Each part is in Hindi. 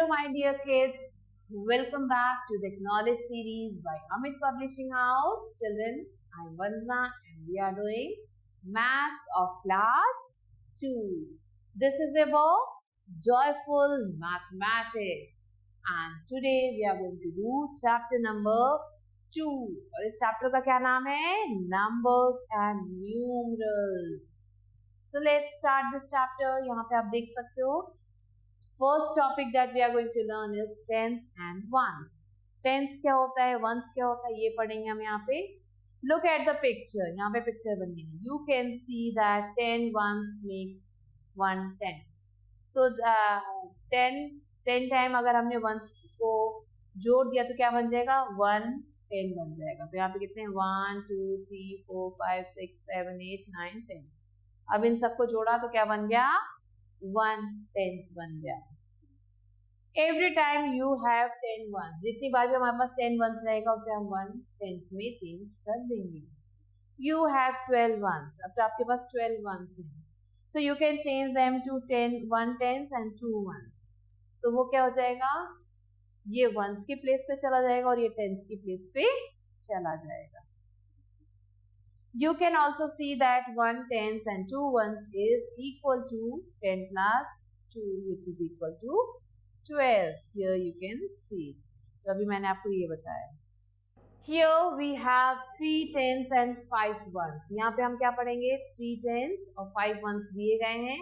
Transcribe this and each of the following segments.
Hello my dear kids, welcome back to the Knowledge series by Amit Publishing House. Children, I am Vandana and we are doing Maths of Class 2. This is about Joyful Mathematics and today we are going to do chapter number 2. और इस chapter का क्या नाम है? Numbers and Numerals. So let's start this chapter. यहाँ पे आप देख सकते हो First topic that we are going to learn is tens and ones. Tens क्या होता है, ones क्या होता है, ये पढ़ेंगे हम यहाँ पे. Look at the picture. यहाँ पे picture बनी है. You can see that 10 ones make 1 tens. तो 10 टाइम अगर हमने ones को जोड़ दिया तो क्या बन जाएगा? 1 10 बन जाएगा. तो यहाँ पे कितने हैं? 1 2 3 4 5 6 7 8 9 10. अब इन सबको जोड़ा तो क्या बन गया? 1 tens बन गया. Every time you have 10 ones, जितनी बार भी हमारे पास 10 ones रहेगा उसे हम 1 tens में चेंज कर देंगे. You have 12 ones. अब तो आपके पास 12 ones हैं. So you can change them to 1 tens and 2 ones. तो वो क्या हो जाएगा? ये ones की प्लेस पे चला जाएगा और ये tens की प्लेस पे चला जाएगा. You can also see that 1 tens and 2 ones is equal to 10 plus 2 which is equal to 12. Here you can see it. तो अभी मैंने आपको ये बताया. Here we have 3 tens and 5 ones. यहाँ पे हम क्या पढ़ेंगे? 3 tens और 5 ones दिए गए हैं.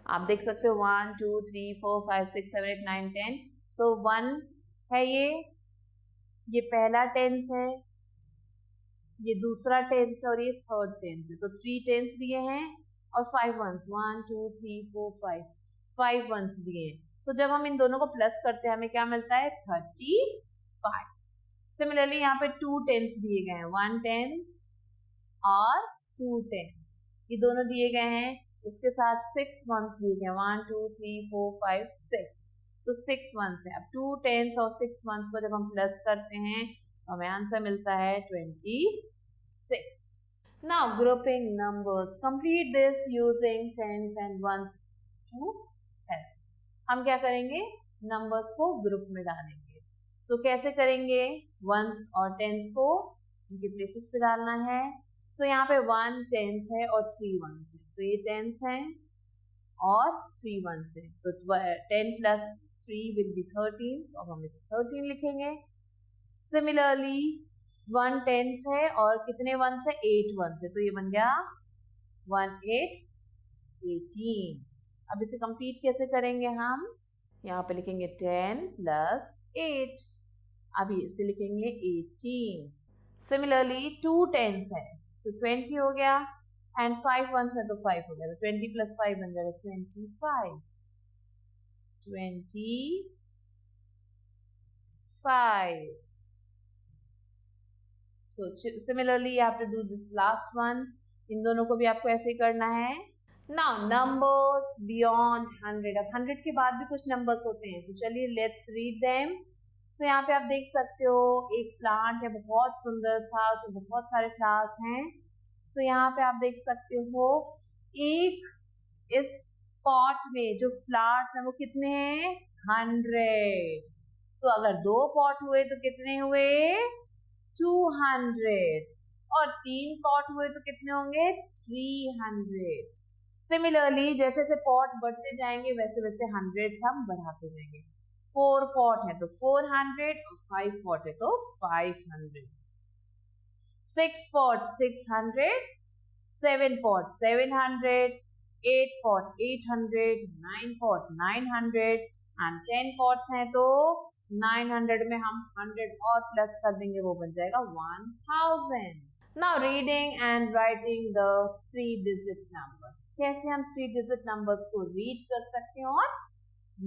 आप देख सकते हो 1 2 3 4 5 6 7 8 9 10. So 1 है ये पहला tens है, ये दूसरा टेंस और ये थर्ड टेंस है. तो 3 टेंस दिए हैं और 5 वंस 1 2 3 4 5 वंस दिए हैं. तो जब हम इन दोनों को प्लस करते हैं हमें क्या मिलता है? 35. सिमिलरली यहाँ पे 2 टेंस दिए गए हैं, 1 टेंस और 2 टेंस, ये दोनों दिए गए हैं. उसके साथ 6 वंस दिए गए हैं, 1 2 3 4 5 6. तो 6 वंस है. अब 2 टेंस और 6 वंस को जब हम प्लस करते हैं तो हमें आंसर मिलता है 26. Now grouping numbers. Complete this using tens and ones to help. हम क्या करेंगे? नंबर्स को ग्रुप में डालेंगे. So कैसे करेंगे? ones और tens को उनके प्लेसेस पे डालना है. So यहाँ पे 1 tens है और 3 ones है. तो ये tens है और 3 ones है. तो 10 plus 3 will be 13. तो अब हम इसे 13 लिखेंगे. Similarly 1 tens है और कितने ones है? 8 ones है. तो ये बन गया 1 8 18. अब इसे कंप्लीट कैसे करेंगे हम? यहाँ पे लिखेंगे 10 plus 8. अभी इसे लिखेंगे 18. Similarly 2 tens है तो 20 हो गया एंड 5 ones है तो 5 हो गया. तो 20 plus 5 बन जाएगा 25. 25. So similarly you have to do this last one. इन दोनों को भी आपको ऐसे ही करना है. Now numbers beyond 100. अब 100 के बाद भी कुछ numbers होते हैं तो चलिए let's read them. So यहाँ पे आप देख सकते हो एक प्लांट है बहुत सुंदर सा, उसमें बहुत सारे फ्लावर्स हैं. So यहाँ पे आप देख सकते हो एक इस पॉट में जो फ्लावर्स हैं वो कितने हैं? 100. तो अगर 2 पॉट हुए तो कितने हुए? 200. और 3 पॉट हुए तो कितने होंगे? 300. सिमिलरली जैसे जैसे पॉट बढ़ते जाएंगे वैसे वैसे हंड्रेड्स हम बढ़ाते जाएंगे. 4 पॉट है तो 400 और 5 पॉट है तो 500. 6 pot 600, 7 pot 700, 8 pot 800, 9 pot 900 and 10 pots हैं तो 900 में हम 100 और प्लस कर देंगे, वो बन जाएगा 1000. Now reading and writing the 3-digit numbers. कैसे हम 3-digit numbers को read कर सकते हैं और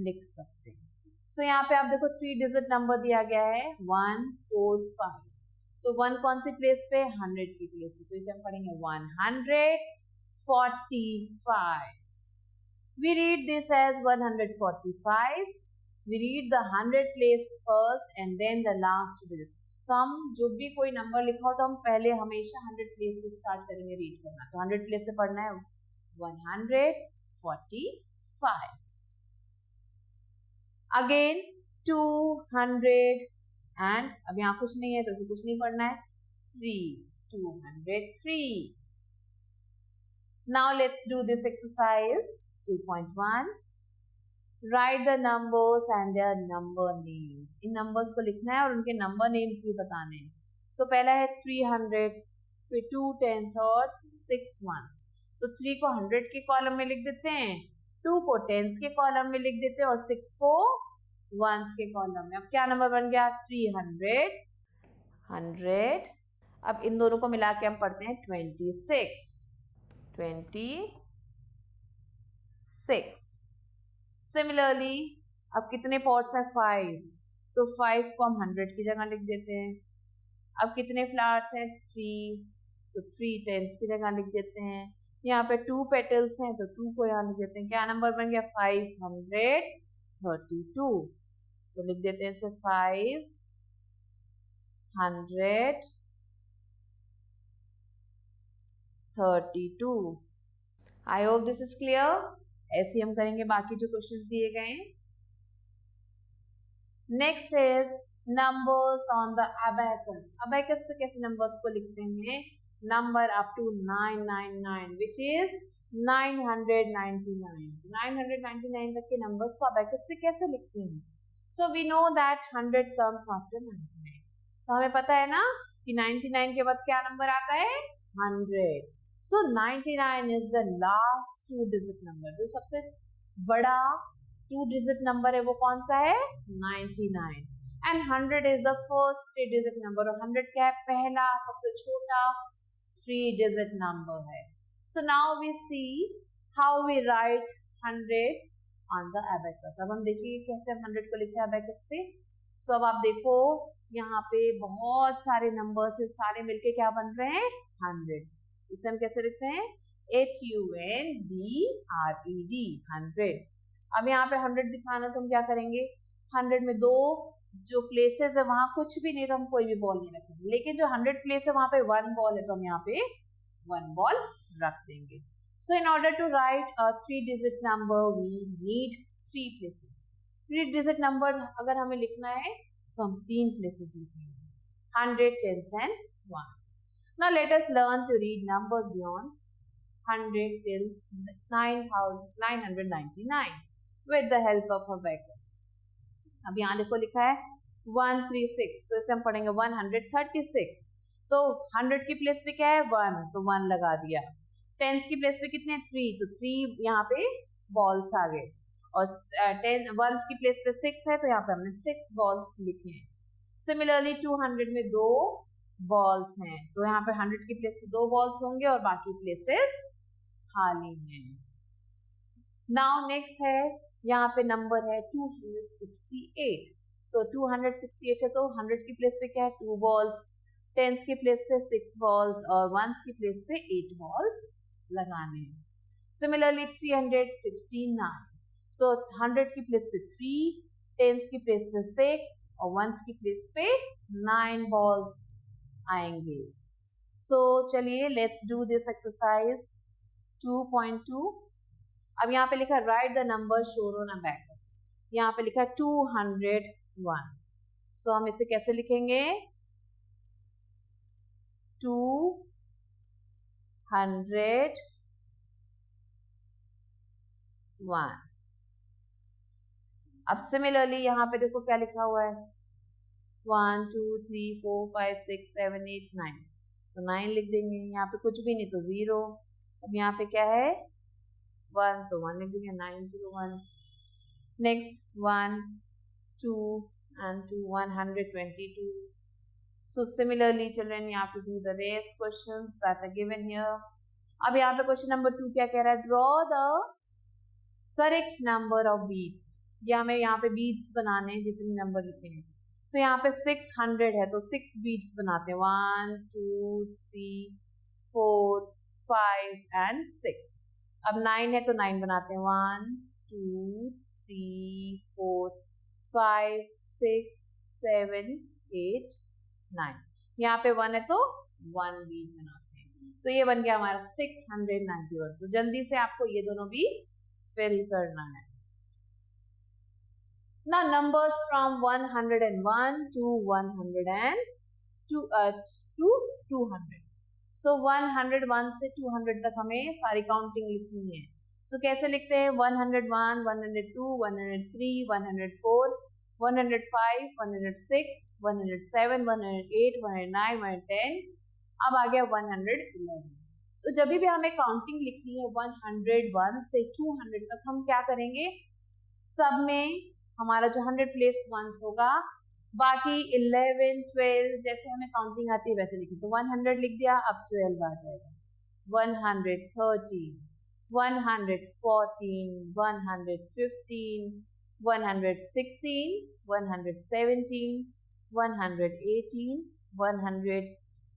लिख सकते हैं? So यहाँ पे आप देखो 3-digit number दिया गया है 145. तो 1 कौन सी प्लेस पे? 100 की प्लेस पे. तो इसे हम पढ़ेंगे 145. We read this as 145. We read the 100 place first and then the last digit. तो हम जो भी कोई नंबर लिखा हो तो हम पहले हमेशा 100 प्लेस से स्टार्ट करेंगे रीड करना. तो 100 प्लेस से पढ़ना है 145. Again 200 एंड अब यहाँ कुछ नहीं है तो उसे कुछ नहीं पढ़ना है 3 203. Now let's do this exercise 2.1. Write the numbers and their number names. In numbers को लिखना है और उनके number names भी बताने हैं. तो पहला है 300, फिर 2 tens और 6 ones. तो 3 को 100 के कॉलम में लिख देते हैं, 2 को tens के कॉलम में लिख देते हैं और 6 को ones के कॉलम में. अब क्या नंबर बन गया 300, 100. अब इन दोनों को मिला के हम पढ़ते हैं 26. सिमिलरली अब कितने पॉट्स हैं 5, तो 5 को हम 100 की जगह लिख देते हैं. अब कितने फ्लावर्स हैं 3, तो 3 tens की जगह लिख देते हैं. यहाँ पे 2 पेटल्स हैं तो 2 को यहाँ लिख देते हैं. क्या नंबर बन गया 532. तो लिख देते हैं इसे 532. I hope this is clear. ऐसे हम करेंगे बाकी जो क्वेश्चंस दिए गए हैं. Next is numbers on the abacus. Abacus पे कैसे नंबर्स को लिखते हैं, number up to 999 which is 999. 999 तक के नंबर्स को अबैकस पे कैसे लिखते हैं. So we know that 100 comes after 99. तो हमें पता है ना कि 99 के बाद क्या नंबर आता है 100. So 99 is the last 2-digit number. जो सबसे बड़ा 2-digit number है वो कौन सा है 99. And 100 is the first 3-digit number. और 100 क्या है पहला सबसे छोटा 3-digit number है. So now we see how we write 100 on the abacus. अब हम देखिए कैसे हम 100 को लिखते हैं abacus पे. So अब आप देखो यहाँ पे बहुत सारे नंबर्स है, सारे मिलके क्या बन रहे हैं 100. इसे हम कैसे लिखते हैं HUNDRED 100. अब यहाँ पे 100 दिखाना तो हम क्या करेंगे 100 में दो जो प्लेसेस है वहां कुछ भी नहीं तो हम कोई भी बॉल नहीं रखेंगे, लेकिन जो 100 प्लेस है वहां पे 1 बॉल है तो हम यहाँ पे 1 बॉल रख देंगे. So in order to write a 3-digit number we need 3 places. 3-digit number अगर हमें लिखना है तो हम 3 प्लेसेस लिखेंगे 100, 10s and 1s. Now let us learn to read numbers beyond 100 till 999 with the help of abacus. अब यहाँ देखो लिखा है 136 तो इसे हम पढ़ेंगे 136. तो 100 की प्लेस पे क्या है 1 तो 1 लगा दिया. टेंस की प्लेस पे कितने 3 तो 3 यहाँ पे बॉल्स आ गए. और 1s की प्लेस पे 6 है तो यहाँ पे हमने 6 बॉल्स लिखे हैं. सिमिलरली 200 में 2 बॉल्स हैं तो यहाँ पे 100 की प्लेस पे 2 बॉल्स होंगे और बाकी प्लेसेस खाली हैं. नाउ नेक्स्ट है यहाँ पे नंबर है 268. तो 268 है तो 100 की प्लेस पे क्या है 2 बॉल्स, 10s की प्लेस पे 6 बॉल्स और 1s की प्लेस पे 8 बॉल्स लगाने हैं. सिमिलरली 369. सो 100 की प्लेस पे 3, 10s की प्लेस पे 6 और 1s की प्लेस पे 9 बॉल्स आएंगे. सो चलिए लेट्स डू दिस एक्सरसाइज 2.2. अब यहाँ पे लिखा right the number shown on abacus. यहाँ पे लिखा 201. सो हम इसे कैसे लिखेंगे 201. अब सिमिलरली यहाँ पे देखो क्या लिखा हुआ है 1 2 3 4 5 6 7 8 9. तो 9 लिख देंगे. यहाँ पे कुछ भी नहीं तो 0. अब यहाँ पे क्या है 1 तो 1 लिख देंगे 901. Next 1 2 and 2 122. So similarly children you have to do the rest questions that are given here. अब यहाँ पे क्वेश्चन नंबर 2 क्या कह रहा है draw the correct number of beads. ये हमें यहाँ पे बीड्स बनाने हैं जितने नंबर लिखे हैं. तो यहाँ पे 600 है तो 6 बीड्स बनाते हैं 1 2 3 4 5 and 6. अब 9 है तो 9 बनाते हैं 1 2 3 4 5 6 7 8 9. यहाँ पे 1 है तो 1 बीड बनाते हैं. तो ये बन गया हमारा 691. तो जल्दी से आपको ये दोनों भी फिल करना है. Now numbers from 101 to 200. So 101 से 200 तक हमें सारी काउंटिंग लिखनी है. So कैसे लिखते हैं? 101, 102, 103, 104, 105, 106, 107, 108, 109, 110. अब आ गया 111. तो जब भी हमें काउंटिंग लिखनी है 101 से 200 तक, हम क्या करेंगे? सब में हमारा जो 100 प्लेस वंस होगा, बाकी 11, 12 जैसे हमें काउंटिंग आती है वैसे लिखी. तो 100 लिख दिया, अब 12 आ जाएगा. 113, 114, 115, 116, 117, 118,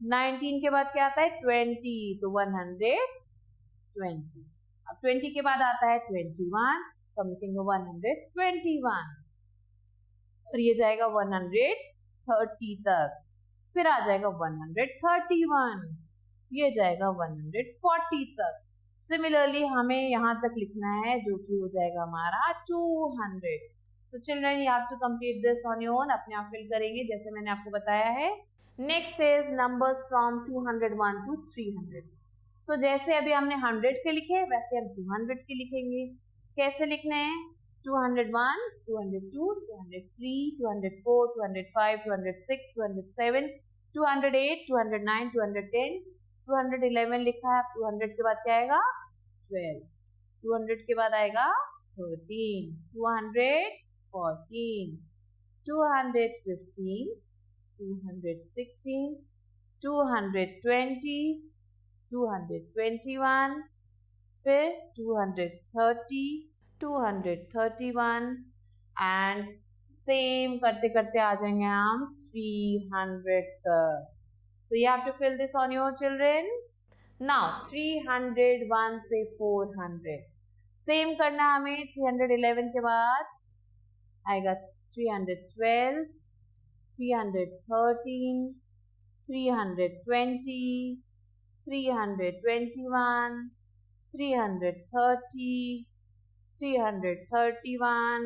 119 के बाद क्या आता है? 20. तो 120. अब 20 के बाद आता है 21, तो हम लिखेंगे 121. और ये जाएगा 130 तक. फिर आ जाएगा 131, ये जाएगा 140 तक. सिमिलरली हमें यहाँ तक लिखना है जो कि हो जाएगा हमारा 200. So children you have to complete this on your own. अपने आप फिल करेंगे जैसे मैंने आपको बताया है. Next is numbers from 201 to 300. सो जैसे अभी हमने 100 के लिखे वैसे हम 200 के लिखेंगे. कैसे लिखने हैं? 201, 202, 203, 204, 205, 206, 207, 208, 209, 210, 211 लिखा है. 200 के बाद क्या आएगा? 12. 200 के बाद आएगा 13, 214, 215, 216, 220, 221, फिर 230, 231 एंड सेम करते करते आ जाएंगे हम 300 तक. So you have to fill this on your children. Now 301 से 400 सेम करना हमें. 311 के बाद आएगा 312, 313, 320, 321, 330, 331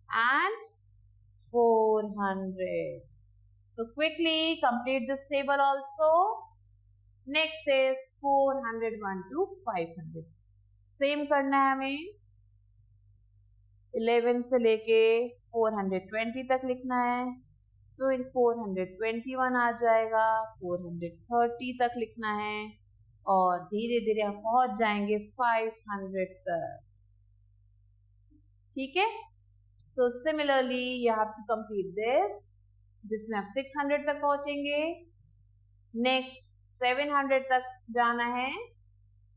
and 400. So quickly complete this table also. Next is 401 to 500. Same करना है हमें. 11 से लेके 420 तक लिखना है. फिर 421 आ जाएगा, 430 तक लिखना है और धीरे धीरे हम पहुंच जाएंगे 500 तक. ठीक है. So similarly you have to complete this, जिसमें आप 600 तक पहुंचेंगे. नेक्स्ट 700 तक जाना है.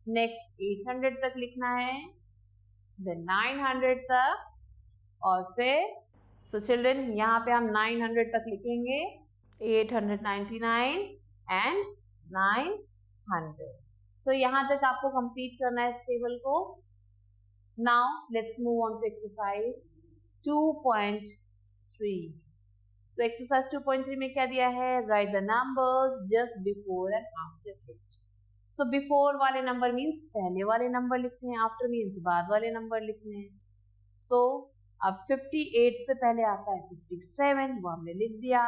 नेक्स्ट 800 तक लिखना है, देन 900 तक और फिर सो चिल्ड्रन यहाँ पे हम 900 तक लिखेंगे. 899 एंड 900. सो यहाँ तक आपको कंप्लीट करना है इस टेबल को. Now let's move on to exercise 2.3. तो एक्सरसाइज 2.3 में क्या दिया है? Right the numbers just before and after it. So before वाले नंबर मीन्स पहले वाले नंबर लिखने हैं, आफ्टर मीन्स बाद वाले नंबर लिखने हैं. सो अब 58 से पहले आता है 57, वो हमने लिख दिया.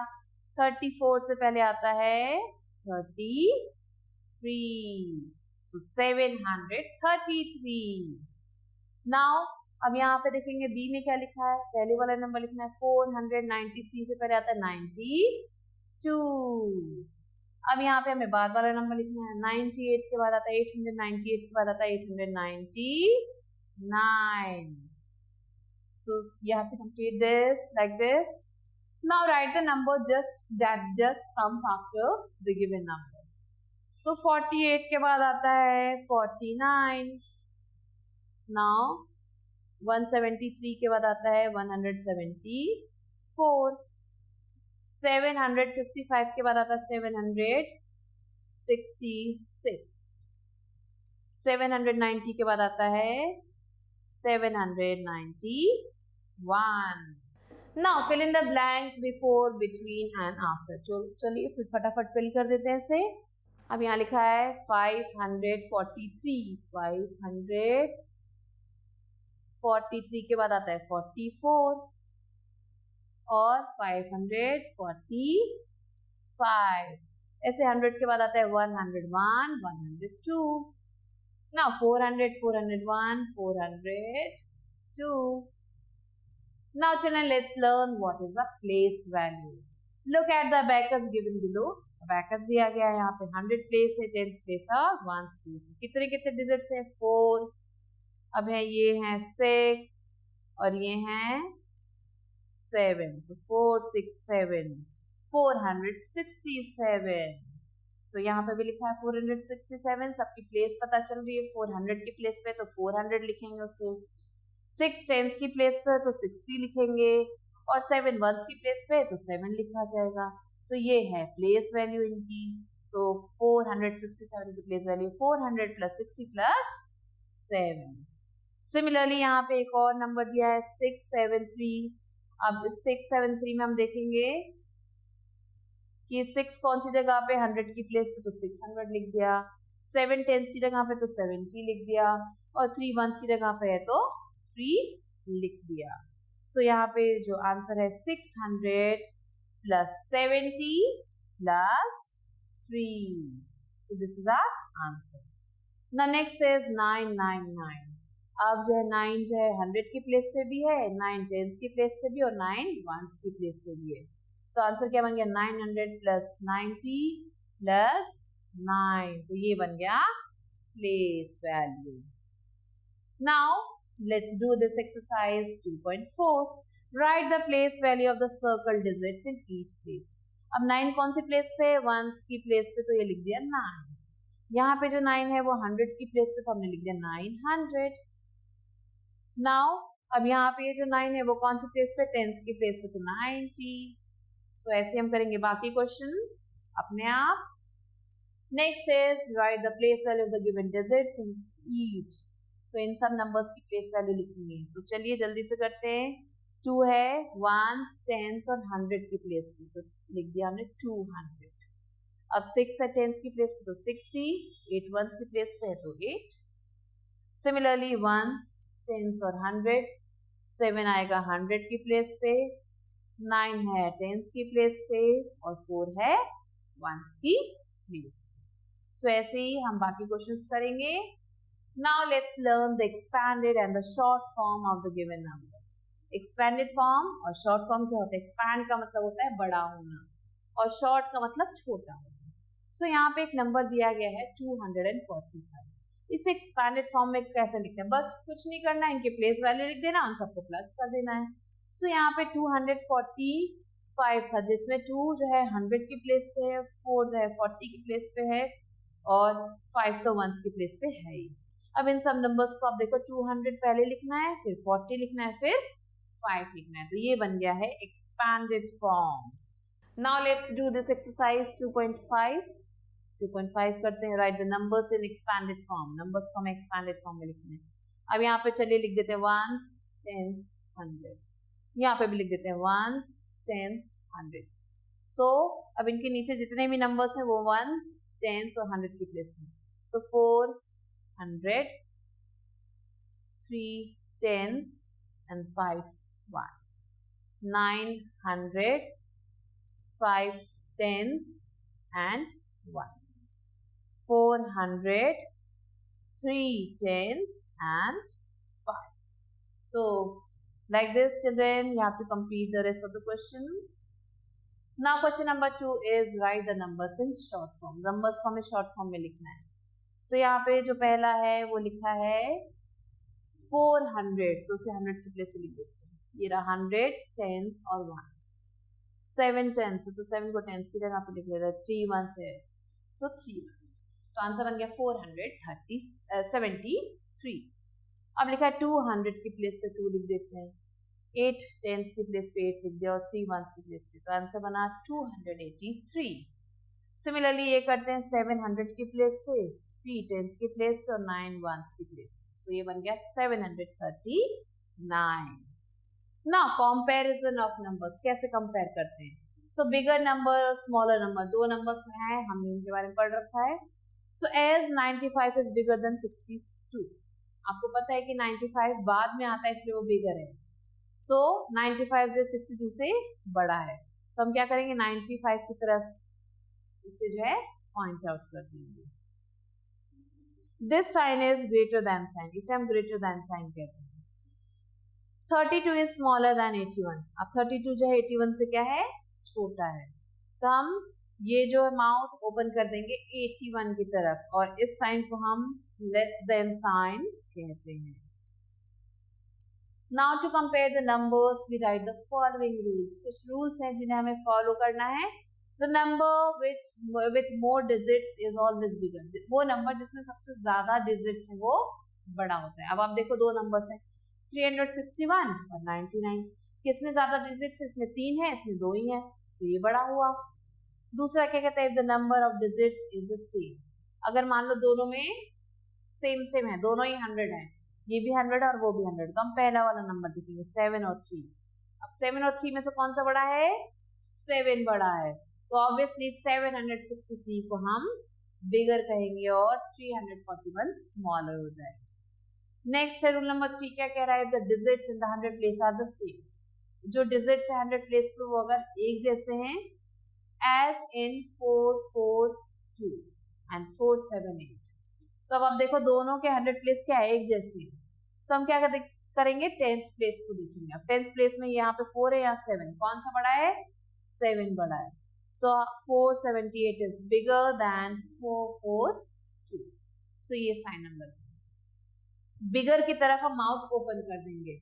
34 से पहले आता है 33. सो 733. नाउ अब यहाँ पे देखेंगे बी में क्या लिखा है. पहले वाला नंबर लिखना है. 493 से पहले आता है 92. अब यहाँ पे हमें बाद वाला नंबर लिखना है. 98 के बाद आता है 898 के बाद आता है 899. So you have to complete this like this. Now write the number that comes after the given numbers. तो 48 के बाद आता है 49. Now 173 के बाद आता है 174. 765 के बाद आता है 766. 790 के बाद आता है 791. Now fill in the blanks before, between and after. चलिए फिर फटाफट फिल कर देते हैं इसे. अब यहाँ लिखा है 543. 543 के बाद आता है 44. और 545. ऐसे 100 के बाद आता है 101, 102. Now 400, 401, 402. Now children, let's learn what is the place value. Look at the abacus given below. abacus दिया गया है यहाँ पे 100 प्लेस है, 10 प्लेस है, 1 प्लेस है. कितने कितने डिजिट्स हैं? 4. अब है ये है 6 और ये है 7. तो 4, 6, 7, 467. तो यहाँ पे भी लिखा है 467. सबकी प्लेस पता चल रही है. 400 की प्लेस पे तो 400 लिखेंगे उसे. 6 टेंस की प्लेस पे तो 60 लिखेंगे और 7 वंस की प्लेस पे तो 7 लिखा जाएगा. तो ये है प्लेस वैल्यू इनकी. तो 467 की place value 400 plus 60 plus 7. Similarly यहाँ पे एक और नंबर दिया है 673. अब 673 में हम देखेंगे कि 6 कौन सी जगह पे 100 की प्लेस पे तो 600 लिख दिया. 7 टेंस की जगह पे तो 70 लिख दिया और 3 वंस की जगह पे है तो 3 लिख दिया. सो यहाँ पे जो आंसर है 600 plus 70 plus 3. So this is our answer. Now next is 999. अब जो है 9 जो है 100 की प्लेस पे भी है, 9 टेंस की प्लेस पे भी और 9 वंस की प्लेस पे भी है. तो आंसर क्या बन गया? 900 प्लस 90 प्लस 9. तो ये बन गया place value. Now let's do this exercise 2.4. Write the place value of the circle digits in each place. अब 9 कौन सी प्लेस पे? वंस की प्लेस पे, तो ये लिख दिया 9. यहाँ पे जो 9 है वो 100 की प्लेस पे, तो हमने लिख दिया 900. नाउ अब यहाँ पे ये जो 9 है वो कौन सी प्लेस पे? टेंस की प्लेस पे, तो 90. तो ऐसे हम करेंगे बाकी क्वेश्चंस अपने आप. Next is right the place value of the given digits in each. तो इन सब नंबर्स की प्लेस वैल्यू लिखनी है. तो चलिए जल्दी से करते हैं. 2 है वंस, टेंस और 100 की प्लेस पे, तो लिख दिया हमने 200. अब 6 है टेंस की प्लेस पे तो 60. 8 वंस की प्लेस पे है तो 8. सिमिलरली वंस, टेंस और 100. 7 आएगा 100 की प्लेस पे. 9 है टेंस की प्लेस पे और 4 है वंस की प्लेस पे. सो ऐसे ही हम बाकी क्वेश्चंस करेंगे. Now let's learn the expanded and the short form of the given numbers. Expanded form और short form क्या होता है? expand का मतलब होता है बड़ा होना और short का मतलब छोटा होना. So यहाँ पे एक नंबर दिया गया है 245. इसे expanded form में कैसे लिखते हैं? बस कुछ नहीं करना है, इनके प्लेस वैल्यू लिख देना, उन सबको प्लस कर देना है. So यहाँ पे 245 था जिसमें 2 जो है 100 की प्लेस पे है, 4 जो है 40 की प्लेस पे है और 5 तो वंस की प्लेस पे है ही. अब इन सब नंबर्स को आप देखो 200 पहले लिखना है, फिर 40 लिखना है, फिर 5 लिखना है. तो ये बन गया है expanded form. Now let's do this exercise 2.5. 2.5 करते हैं. Right the numbers in expanded form. Numbers को हमें एक्सपैंडेड फॉर्म में लिखना है. अब यहाँ पे चलिए लिख देते हैं वंस, टेंस, 100. यहाँ पे भी लिख देते हैं वंस, टेंस, 100. सो अब इनके नीचे जितने भी नंबर्स हैं वो वंस, टेंस और 100 की प्लेस में. तो 400, 3 tens and 5 ones. 900, 5 tens and ones. 400, 3 tens and 5. So like this children, you have to complete the rest of the questions. Now question number 2 is write the numbers in short form. Numbers को हमें short form में लिखना है. तो यहाँ पे जो पहला है वो लिखा है 400, तो उसे 100 की प्लेस पे लिख देते हैं. ये रहा 100 टेंस और वंस. 7 टेंस तो 7 को टेंस की जगह पे लिख देते हैं. 3 वंस है तो 3 वंस. तो आंसर बन गया 473. अब लिखा है 200 की प्लेस पे 2 लिख देते हैं. 8 टेंस की प्लेस पे 8 लिख दिया और 3 वंस की प्लेस पे, तो आंसर बना 283. सिमिलरली ये करते हैं 700 की प्लेस पे, 3 टेंस की प्लेस पे और 9 वंस की प्लेस पे. सो ये बन गया 739. Now comparison of numbers. कैसे कंपेयर करते हैं? सो बिगर नंबर और स्मॉलर नंबर दो नंबर्स में है, हमने इनके बारे में पढ़ रखा है. So as 95 is bigger than 62. आपको पता है कि 95 बाद में आता है इसलिए वो बिगर है. सो 95 जो 62 से बड़ा है, तो हम क्या करेंगे 95 की तरफ इसे जो है पॉइंट आउट कर देंगे। This sign is greater than sign, इसे हम ग्रेटर देन साइन कहते हैं। 32 इज स्मॉलर देन 81, अब 32 जो है 81 से क्या है, छोटा है, तो हम ये जो है माउथ ओपन कर देंगे 81 की तरफ, और इस साइन को हम लेस देन साइन कहते हैं। Now to compare the numbers, we write the following rules. कुछ rules हैं जिन्हें हमें follow करना है। The number which with more digits is always bigger. वो number जिसमें सबसे ज़्यादा digits हैं वो बड़ा होता है। अब आप देखो दो numbers हैं 361 और 99, किसमें ज़्यादा digits है, इसमें 3 है, इसमें 2 ही है, तो ये बड़ा हुआ। दूसरा क्या कहता है, if the number of digits is the same, अगर मान लो दोनों में सेम है, दोनों ही 100 है, ये भी 100 और वो भी 100, तो हम पहला वाला नंबर देखेंगे 7 और 3। अब 7 और 3 में से कौन सा बड़ा है, 7 बड़ा है, तो ऑब्वियसली 763 को हम बिगर कहेंगे और 341 स्मॉलर हो जाएगा। नेक्स्ट है रूल नंबर 3, क्या कह रहा है, the digits in the 100 place are the same, जो डिजिट्स है 100 प्लेस पे वो अगर एक जैसे हैं एज इन 442 एंड 478, तो अब आप देखो दोनों के 100 प्लेस क्या है, एक जैसे, तो हम क्या करेंगे 10th प्लेस को देखेंगे। अब 10th प्लेस में यहाँ पे 4 है, यहाँ 7, कौन सा बड़ा है, 7 बड़ा है, तो 478 इज बिगर देन 442, सो ये साइन नंबर बिगर की तरफ हम माउथ ओपन कर देंगे।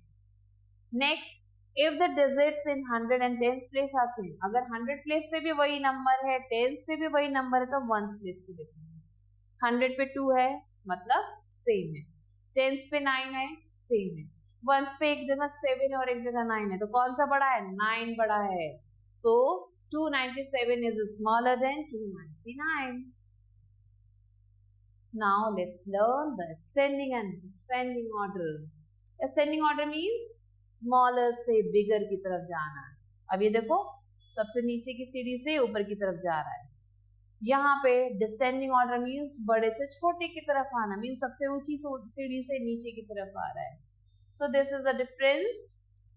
Next, if the digits in 100 and 10th place are same, अगर 100 प्लेस पे भी वही नंबर है, 10th पे भी वही नंबर है, तो 1st प्लेस को देखेंगे। 100 पे 2 है मतलब सेम है, 10th पे 9 है सेम है, 1st पे एक जगह 7 है और एक जगह 9 है, तो कौन सा बड़ा है, 9 बड़ा है, सो 297 is smaller than 299। Now let's learn the ascending and descending order. Ascending order means smaller से बिगर की तरफ जाना। अब ये देखो सबसे नीचे की सीढ़ी से ऊपर की तरफ जा रहा है, यहाँ पे डिसेंडिंग ऑर्डर मींस बड़े से छोटे की तरफ आना, मींस सबसे ऊंची सीढ़ी से नीचे की तरफ आ रहा है, so this is the difference.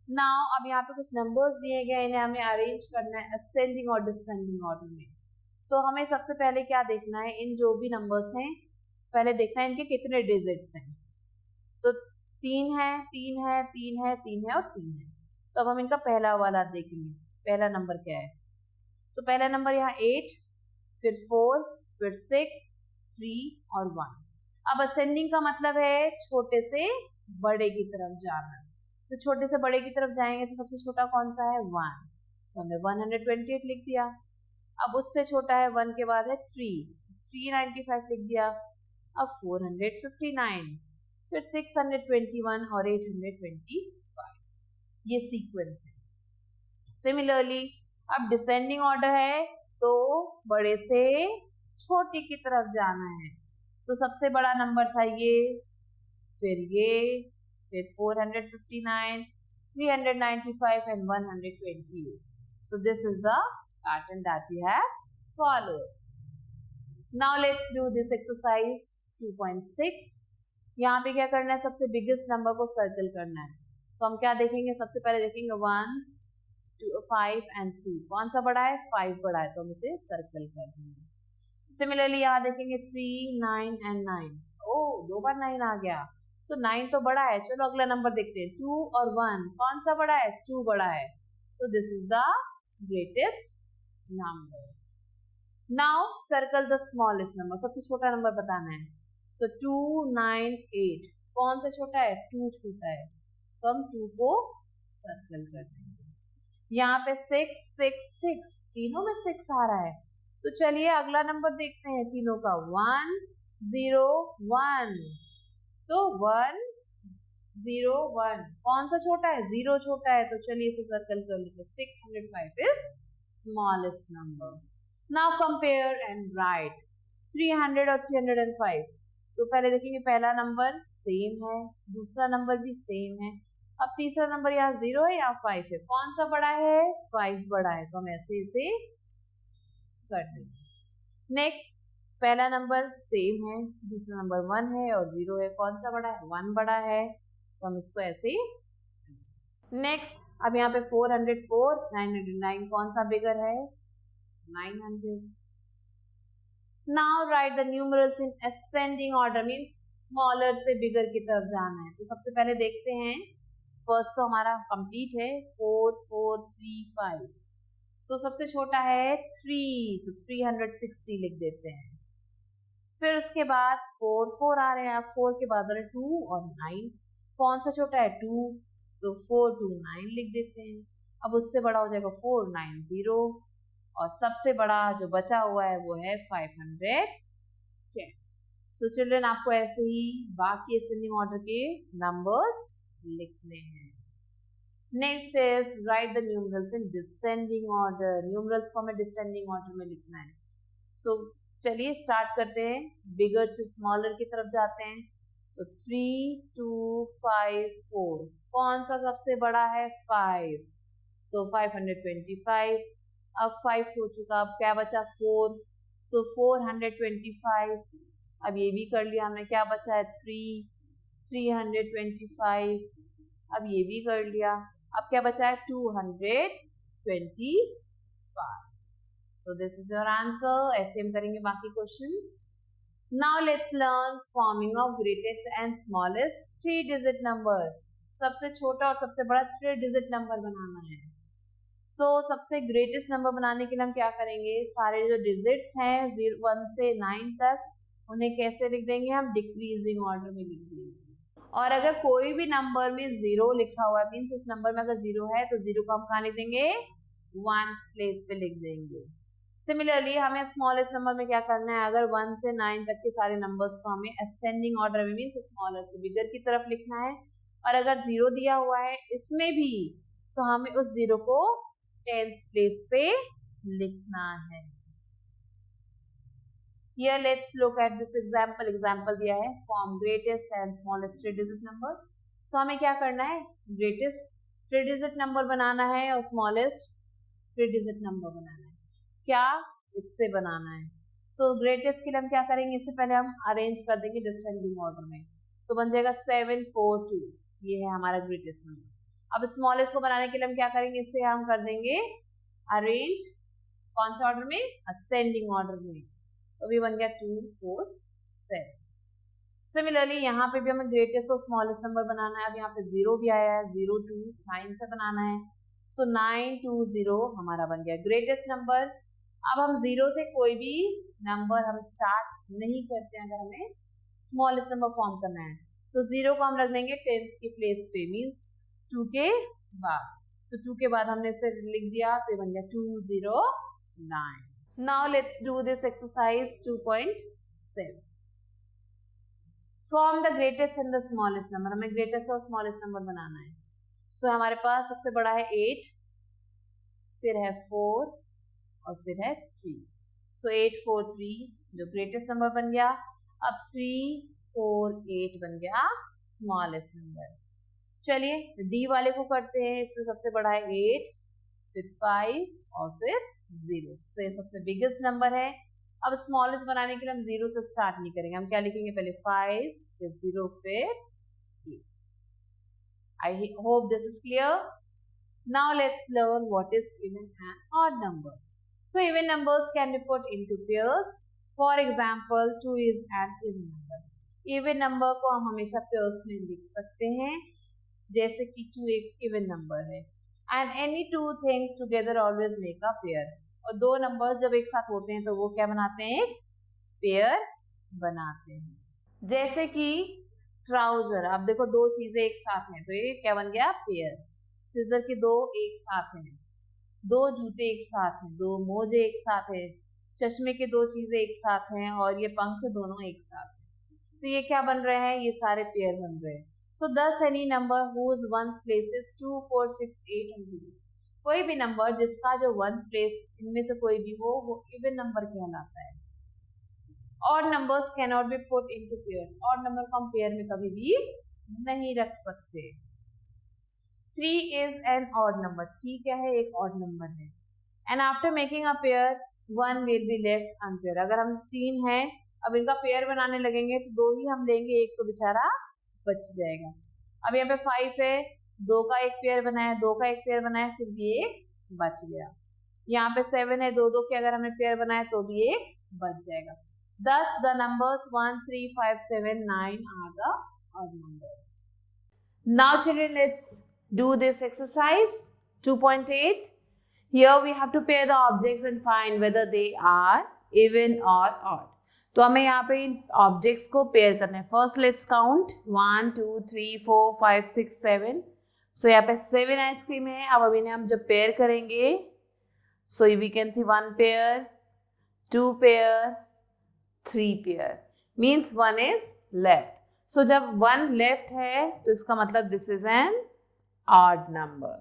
Now अब यहाँ पे कुछ नंबर्स दिए गए, इन्हें हमें अरेंज करना है असेंडिंग और डिसेंडिंग ऑर्डर में। तो हमें सबसे पहले क्या देखना है, इन जो भी नंबर्स हैं पहले देखना है इनके कितने डिजिट्स हैं, तो 3 है 3 है 3 है 3 है और 3 है, तो अब हम इनका पहला वाला देखेंगे, पहला नंबर क्या है, सो पहला नंबर यहाँ 8, फिर 4, फिर 6, 3 और 1। अब असेंडिंग का मतलब है छोटे से बड़े की तरफ जाना, तो छोटे से बड़े की तरफ जाएंगे तो सबसे छोटा कौन सा है, 1, तो हमने 128 लिख दिया। अब उससे छोटा है 1 के बाद है 395 लिख दिया। अब 459, फिर 621 और 825, ये सीक्वेंस है। सिमिलरली अब डिसेंडिंग ऑर्डर है तो बड़े से छोटे की तरफ जाना है, तो सबसे बड़ा नंबर था ये, फिर 459, 395 and 128, so this is the pattern that we have followed. Now let's do this exercise 2.6। यहाँ पे क्या करना है, सबसे बिगेस्ट नंबर को सर्कल करना है, तो हम क्या देखेंगे, सबसे पहले देखेंगे 1, 2, 5 and 3, कौन सा बड़ा है, 5 बड़ा है, तो हम इसे सर्कल कर देंगे। सिमिलरली यहाँ देखेंगे 3, 9 and 9, ओ 2 बार 9 आ गया, तो 9 तो बड़ा है, चलो अगला नंबर देखते हैं, 2 और 1, कौन सा बड़ा है, 2 बड़ा है, so this is the greatest number. Now circle the smallest number, सबसे छोटा नंबर बताना है, तो 298, कौन सा छोटा है, 2 छोटा है, तो हम 2 को सर्कल कर देंगे। यहाँ पे 6, 6, 6, तीनों में 6 आ रहा है, तो चलिए अगला नंबर देखते हैं तीनों का, 1, 0, 1, तो 1, 0, 1, कौन सा छोटा है, 0 छोटा है, तो चलिए इसे सर्कल कर लेते हैं। 605 is smallest number. Now compare and right 300 और 305, तो पहले देखेंगे पहला नंबर सेम है, दूसरा नंबर भी सेम है, अब तीसरा नंबर यहाँ 0 है, यहाँ 5 है, कौन सा बड़ा है, 5 बड़ा है, तो हम ऐसे इसे कर देंगे। नेक्स्ट पहला नंबर सेम है, दूसरा नंबर 1 है और 0 है, कौन सा बड़ा है, 1 बड़ा है, तो हम इसको ऐसे। नेक्स्ट अब यहाँ पे 404, 909 कौन सा बिगर है? 900. Now right the numerals in ascending order, means smaller से बिगर की तरफ जाना है. तो सबसे पहले देखते हैं, फर्स्ट तो हमारा कंप्लीट है 4435. सो सबसे छोटा है 3, तो 360 लिख देते हैं. फिर उसके बाद 4 आ रहे हैं. अब 4 के बाद 2 और 9. कौन सा छोटा है? 2, तो 429 लिख देते हैं. अब उससे बड़ा हो जाएगा 490 और सबसे बड़ा जो बचा हुआ है वो है 510. सो चिल्ड्रन आपको ऐसे ही बाकी असेंडिंग ऑर्डर के नंबर्स लिखने हैं. Next is right the numerals in descending order. Numerals को हमें डिसेंडिंग ऑर्डर में लिखना है. सो चलिए स्टार्ट करते हैं. बिगर से स्मॉलर की तरफ जाते हैं. तो 3, 2, 5, 4. कौन सा सबसे बड़ा है? 5, तो 525. अब 5 हो चुका, अब क्या बचा? 4, तो 425. अब ये भी कर लिया हमने. क्या बचा है? 3, 325. अब ये भी कर लिया. अब क्या बचा है? 225. So this is your answer. ऐसे हम करेंगे बाकी questions. Now let's learn forming of greatest and smallest 3-digit number. सबसे छोटा और सबसे बड़ा 3-digit नंबर बनाना है. So सबसे ग्रेटेस्ट नंबर बनाने के लिए हम क्या करेंगे? सारे जो डिजिट्स हैं 1 से 9 तक, उन्हें कैसे लिख देंगे? हम डिक्रीजिंग ऑर्डर में लिख देंगे. और अगर कोई भी नंबर में 0 लिखा हुआ है, मीन्स उस नंबर में अगर 0 है तो 0 को हम कहाँ लिख देंगे? 1 प्लेस पे लिख देंगे. सिमिलरली हमें स्मॉलेस्ट नंबर में क्या करना है? अगर 1 से 9 तक के सारे नंबर्स को हमें असेंडिंग ऑर्डर में, मीन्स स्मॉलर से बिगर की तरफ लिखना है. और अगर 0 दिया हुआ है इसमें भी, तो हमें उस 0 को 10th प्लेस पे लिखना है. Here let's look at this example. Example दिया है form greatest and smallest 3-digit number. तो हमें क्या करना है? ग्रेटेस्ट 3-digit नंबर बनाना है और स्मॉलेस्ट 3-digit नंबर बनाना है. क्या इससे बनाना है? तो ग्रेटेस्ट के लिए हम क्या करेंगे? इससे पहले हम अरेंज कर देंगे डिसेंडिंग ऑर्डर में. तो बन जाएगा 742. ये है हमारा ग्रेटेस्ट नंबर. अब स्मॉलेस्ट को बनाने के लिए हम क्या करेंगे? इससे हम कर देंगे अरेंज कौन से ऑर्डर में? असेंडिंग ऑर्डर में. तो भी बन गया 247. सिमिलरली यहाँ पे भी हमें ग्रेटेस्ट और स्मॉलेस्ट नंबर बनाना है. अब यहाँ पे 0 भी आया है, 0 2 9 से बनाना है. तो 920 हमारा बन गया ग्रेटेस्ट नंबर. अब हम 0 से कोई भी नंबर हम स्टार्ट नहीं करते हैं. अगर हमें स्मॉलेस्ट नंबर फॉर्म करना है तो 0 को हम रख देंगे 10th की प्लेस पे, मीन्स 2 के बाद. सो 2 के बाद हमने इसे लिख दिया, तो बन गया 209. Now let's do this exercise 2.7. Form the greatest and the smallest number. हमें greatest और smallest number बनाना है. So हमारे पास सबसे बड़ा है 8, फिर है 4 और फिर है 3. So 843 जो greatest number बन गया. अब 348 बन गया smallest number. चलिए D वाले को करते हैं. इसमें सबसे बड़ा है 8, फिर 5 और फिर 0. So ये सबसे बिगेस्ट नंबर है. अब स्मॉलेस्ट बनाने के लिए हम 0 से स्टार्ट नहीं करेंगे. हम क्या लिखेंगे? पहले 5, फिर 0, फिर 8. I hope this is clear. Now let's learn what is even and odd numbers. So even numbers can be put into pairs. For example, 2 is an even number. Even number को हम हमेशा pairs में लिख सकते हैं, जैसे कि 2 एक even number है. And any two things together always make a pair. और दो नंबर जब एक साथ होते हैं तो वो क्या बनाते हैं? एक पेयर बनाते हैं. जैसे कि ट्राउजर. अब देखो दो चीजें एक साथ हैं तो ये क्या बन गया? पेयर. सीजर के दो एक साथ हैं, दो जूते एक साथ हैं, दो मोजे एक साथ हैं, चश्मे के दो चीजें एक साथ हैं और ये पंख दोनों एक साथ हैं. तो ये क्या बन रहे हैं? ये सारे पेयर बन रहे हैं. So thus any number whose ones places 2, 4, 6, 8 and 0. कोई भी नंबर जिसका जो ones place इनमें से कोई भी हो वो even नंबर कहलाता है. Odd numbers cannot be put into pairs. Odd number को हम पेयर में कभी भी नहीं रख सकते. 3 is an odd number. 3 क्या है? एक odd number है. And after making a pair, 1 will be left unpaired. अगर हम 3 हैं, अब इनका पेयर बनाने लगेंगे तो 2 ही हम लेंगे, एक तो बेचारा बच जाएगा. अब यहाँ पे 5 है, 2 का एक पेयर बनाया, 2 का एक पेयर बनाया, फिर भी एक बच गया। यहाँ पे 7 है, 2 के अगर हमने पेयर बनाया तो भी एक बच जाएगा। Thus the numbers 1, 3, 5, 7, 9 are the odd numbers. Now children, let's do this exercise 2.8. Here we have to pair the objects and find whether they are even or odd. तो हमें यहाँ पे इन ऑब्जेक्ट्स को पेयर करना है। First let's count 1, 2, 3, 4, 5, 6, 7। सो यहाँ पे 7 आइसक्रीम है। अब इन्हें हम जब पेयर करेंगे, so we can see 1 pair, 2 pair, 3 pair, means 1 is left. So जब 1 लेफ्ट है तो इसका मतलब this is an odd number.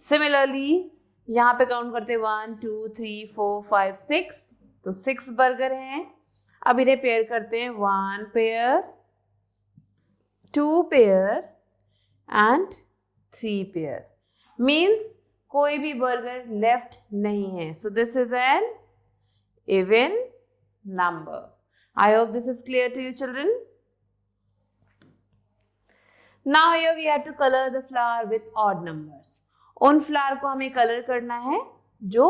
Similarly यहाँ पे काउंट करते 1, 2, 3, 4, 5, 6, तो 6 बर्गर हैं। अब इन्हें पेयर करते हैं 1 pair, 2 pair and 3 pair, means कोई भी बर्गर लेफ्ट नहीं है। So this is an even number. I hope this is clear to you children. Now here we have to colour the flower with odd numbers. उन फ्लावर को हमें कलर करना है जो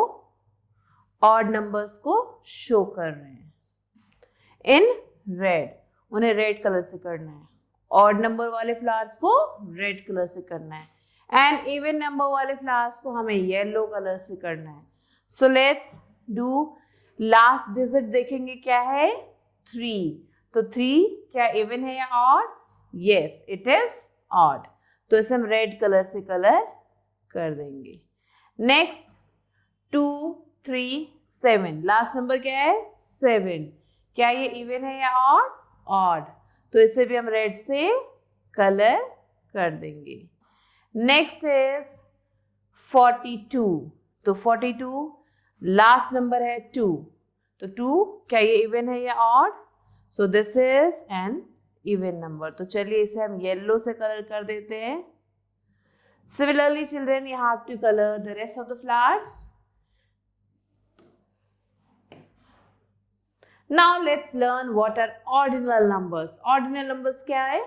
ऑड नंबर्स को शो कर रहे हैं इन रेड। उन्हें रेड कलर से करना है। ऑड नंबर वाले फ्लावर्स को रेड कलर से करना है एंड इवन नंबर वाले फ्लावर्स को हमें येलो कलर से करना है। So let's do last digit. देखेंगे क्या है 3। तो 3 क्या इवन है या odd? Yes, it is odd. तो इसे हम रेड कलर से कलर कर देंगे। नेक्स्ट 2, 3, 7। लास्ट नंबर क्या है 7। क्या ये इवन है या ऑड? ऑड। तो इसे भी हम रेड से कलर कर देंगे। Next is 42। तो 42 लास्ट नंबर है 2। तो 2 क्या ये इवन है या odd? So this is an even number. तो चलिए इसे हम येलो से कलर कर देते हैं। Similarly children, you have to color the rest of the flowers. Now let's learn what are ordinal numbers. Ordinal numbers क्या है?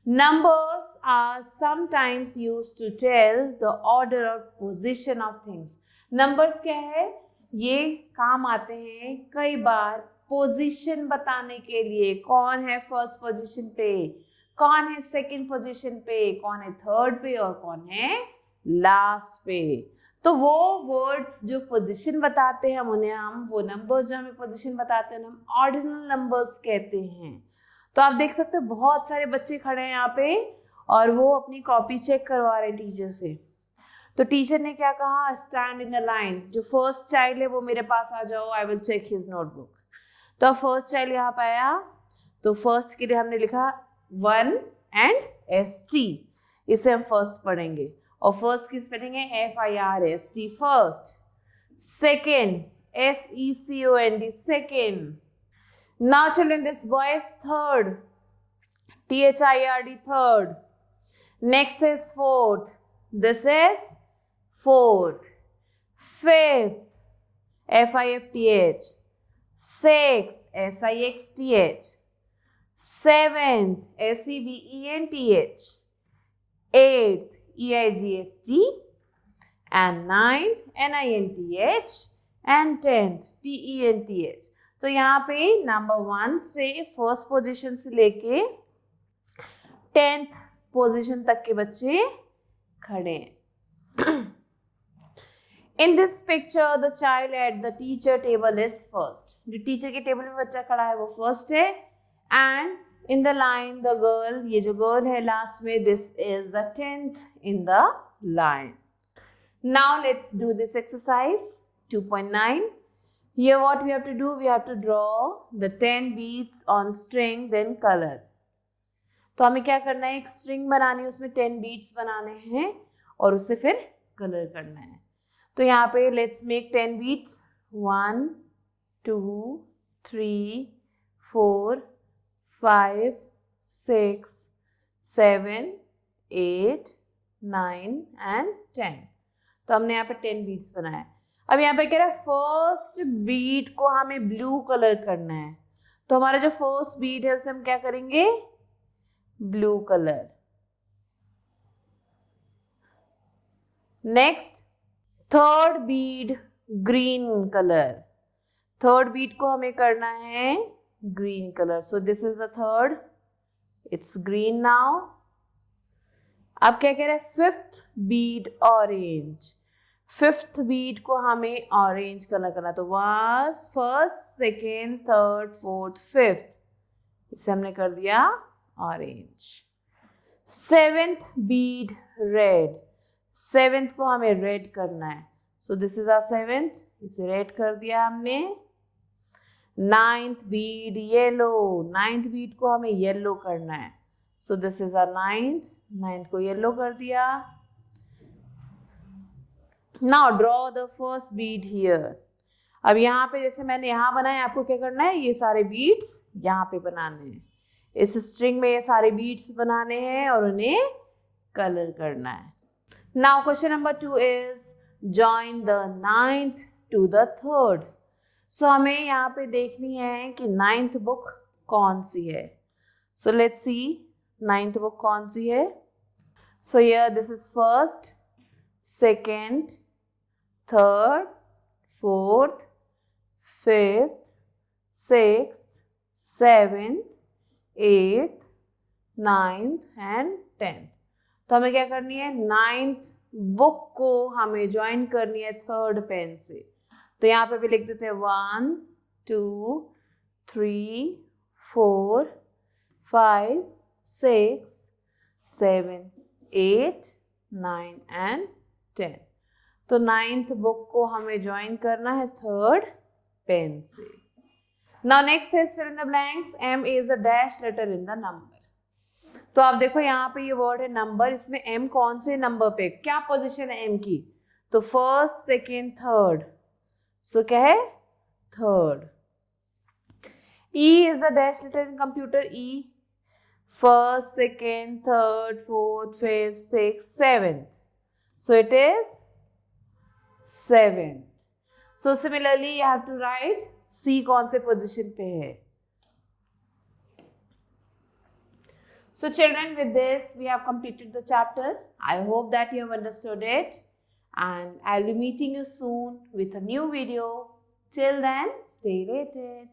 Numbers are sometimes used to tell the order or position of things. Numbers क्या है? ये काम आते हैं कई बार पोजीशन बताने के लिए। कौन है फर्स्ट पोजीशन पे, कौन है सेकंड पोजीशन पे, कौन है थर्ड पे और कौन है लास्ट पे। तो वो वर्ड्स जो पोजीशन बताते हैं हम वो नंबर्स जो हमें पोजीशन बताते हैं हम ऑर्डिनल नंबर्स कहते हैं। तो आप देख सकते हो बहुत सारे बच्चे खड़े हैं यहाँ पे और वो अपनी कॉपी चेक करवा रहे हैं टीचर से। तो टीचर ने क्या कहा, स्टैंड इन अ लाइन। जो फर्स्ट चाइल्ड है वो मेरे पास आ जाओ, I will check his notebook. तो अब फर्स्ट चाइल्ड यहाँ पे आया, तो फर्स्ट के लिए हमने लिखा 1 एंड ST, इसे हम फर्स्ट पढ़ेंगे। और फर्स्ट की स्पेलिंग है FIRST first. Second SECOND second. Now children this boy is third, THIRD third. Next is fourth, this is fourth. Fifth, FIFTH. Sixth, SIXTH. Seventh, SEVENTH. Eighth, EIGST. And ninth, NINTH. And tenth, TENTH. तो यहाँ पे नंबर 1 से फर्स्ट पोजीशन से लेके 10th पोजीशन तक के बच्चे खड़े हैं। In this picture, the child at the teacher table is first. जो टीचर के टेबल में बच्चा खड़ा है वो फर्स्ट है। And in the line, the girl, ये जो गर्ल है लास्ट में, this is the 10th in the line. Now let's do this exercise 2.9. Here what we have to do, we have to draw the 10 beads on string, then color. तो हमें क्या करना है, एक स्ट्रिंग बनानी है, उसमें 10 बीड्स बनाने हैं और उससे फिर कलर करना है। तो यहाँ पे लेट्स मेक 10 बीड्स। 1, 2, 3, 4, 5, 6, 7, 8, 9 and 10। तो हमने यहाँ पे 10 बीड्स बनाया। अब यहाँ पे कह रहा है फर्स्ट बीड को हमें ब्लू कलर करना है। तो हमारा जो फर्स्ट बीड है उसे हम क्या करेंगे, blue colour. Next third bead green colour, third bead को हमें करना है green colour. So this is the third, it's green now. अब क्या कह रहे हैं, fifth bead orange, fifth bead को हमें ऑरेंज कलर करना. तो was first second third fourth fifth, इसे हमने कर दिया orange. Seventh bead red, seventh को हमें रेड करना है. So this is our seventh, इसे रेड कर दिया हमने. Ninth bead yellow, ninth bead को हमें येलो करना है. So this is our ninth, ninth को येलो कर दिया. Now draw the first bead here. अब यहाँ पे जैसे मैंने यहाँ बनाया, आपको क्या करना है, ये सारे बीड्स यहाँ पे बनाने हैं. इस स्ट्रिंग में ये सारे बीड्स बनाने हैं और उन्हें कलर करना है. Now question number 2 is join the ninth to the third. So हमें यहाँ पे देखनी है कि नाइन्थ बुक कौन सी है. So let's C ninth book कौन सी है. So here this is first, second, third, fourth, fifth, sixth, seventh, eighth, ninth and tenth. तो हमें क्या करनी है, नाइन्थ बुक को हमें ज्वाइन करनी है थर्ड पेन से. तो यहाँ पे भी लिख देते हैं 1 2 3 4 5 6 7 8 9 एंड 10. तो नाइन्थ बुक को हमें ज्वाइन करना है थर्ड पेन से. Now next is fill in the blanks. M is a dash letter in the number. तो आप देखो यहाँ पे ये वर्ड है नंबर, इसमें M कौन से नंबर पे, क्या पोजीशन है M की, तो फर्स्ट सेकेंड थर्ड. सो क्या है, third. E is a dash letter in computer. E first, second, third, fourth, fifth, sixth, seventh. So it is 7. So similarly you have to write C कौन से पोजीशन पे है. So children, with this we have completed the chapter. I hope that you have understood it, and I'll be meeting you soon with a new video. Till then, stay rated.